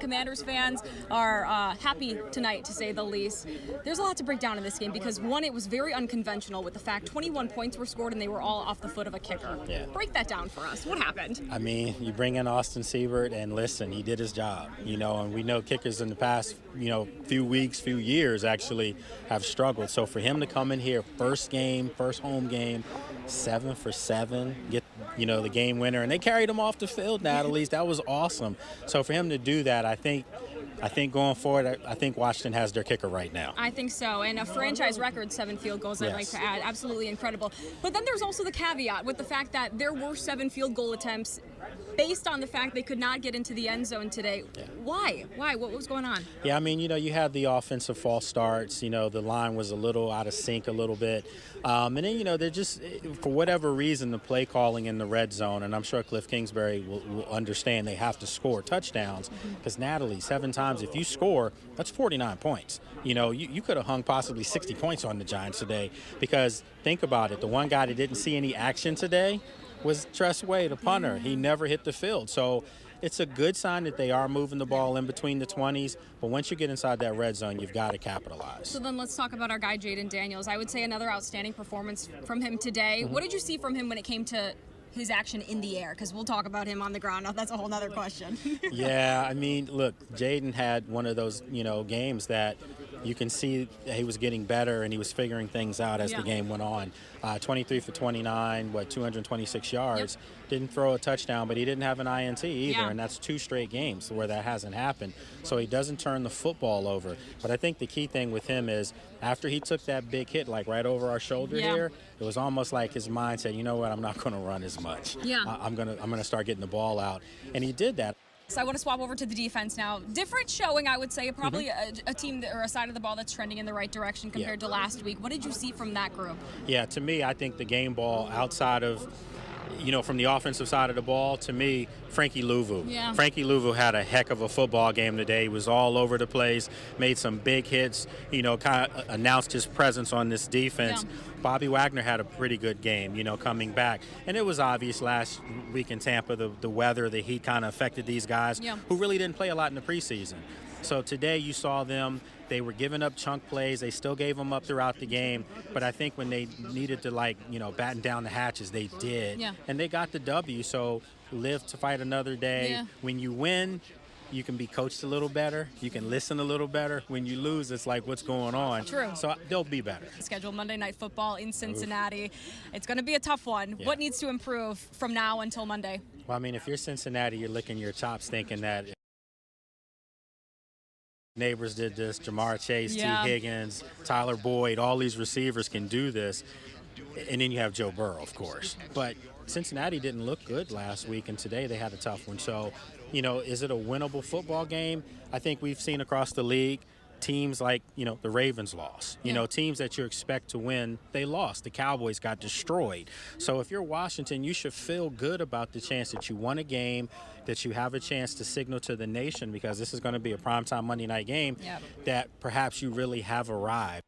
Commanders fans are happy tonight, to say the least. There's a lot to break down in this game because, one, it was very unconventional with the fact 21 points were scored and they were all off the foot of a kicker. Yeah. Break that down for us. What happened? I mean, you bring in Austin Siebert, and listen, he did his job, and we know kickers in the past, few weeks, few years actually have struggled. So for him to come in here, first home game, 7 for 7, get, the game winner, and they carried him off the field, Natalie. That was awesome. So for him to do that, I think going forward, I think Washington has their kicker right now. I think so. And a franchise record 7 field goals, I'd like to add. Absolutely incredible. But then there's also the caveat with the fact that there were 7 field goal attempts based on the fact they could not get into the end zone today. Yeah. Why? What was going on? Yeah, I mean, you had the offensive false starts. The line was a little out of sync a little bit. And then, they're just, for whatever reason, the play calling in the red zone, and I'm sure Cliff Kingsbury will understand they have to score touchdowns because, Natalie, 7 times, if you score, that's 49 points. You could have hung possibly 60 points on the Giants today because, think about it, the one guy that didn't see any action today was Tress Way, the punter. He never hit the field. So it's a good sign that they are moving the ball in between the 20s, but once you get inside that red zone, you've got to capitalize. So then let's talk about our guy, Jaden Daniels. I would say another outstanding performance from him today. What did you see from him when it came to his action in the air? Because we'll talk about him on the ground. Now, that's a whole other question. Yeah, I mean, look, Jaden had one of those, games that you can see he was getting better and he was figuring things out as the game went on. 23 for 29, 226 yards. Yep. Didn't throw a touchdown, but he didn't have an INT either, and that's 2 straight games where that hasn't happened. So he doesn't turn the football over. But I think the key thing with him is after he took that big hit, like right over our shoulder here, it was almost like his mind said, you know what, I'm not going to run as much. Yeah. I'm gonna start getting the ball out. And he did that. So I want to swap over to the defense now. Different showing, I would say. Probably a team or a side of the ball that's trending in the right direction compared to last week. What did you see from that group? Yeah, to me, I think the game ball outside of, from the offensive side of the ball, to me, Frankie Louvu. Yeah. Frankie Louvu had a heck of a football game today. He was all over the place, made some big hits, kind of announced his presence on this defense. Yeah. Bobby Wagner had a pretty good game, coming back. And it was obvious last week in Tampa, the weather, the heat kind of affected these guys who really didn't play a lot in the preseason. So today you saw them, they were giving up chunk plays. They still gave them up throughout the game. But I think when they needed to, batten down the hatches, they did. Yeah. And they got the W, so live to fight another day. Yeah. When you win, you can be coached a little better. You can listen a little better. When you lose, it's like, what's going on? True. So they'll be better. Scheduled Monday Night Football in Cincinnati. It's going to be a tough one. Yeah. What needs to improve from now until Monday? Well, I mean, if you're Cincinnati, you're licking your chops thinking that Neighbors did this, Jamar Chase, T. Higgins, Tyler Boyd, all these receivers can do this. And then you have Joe Burrow, of course. But Cincinnati didn't look good last week, and today they had a tough one. So, is it a winnable football game? I think we've seen across the league teams like, the Ravens lost. Teams that you expect to win, they lost. The Cowboys got destroyed. So if you're Washington, you should feel good about the chance that you won a game, that you have a chance to signal to the nation, because this is going to be a primetime Monday night game, that perhaps you really have arrived.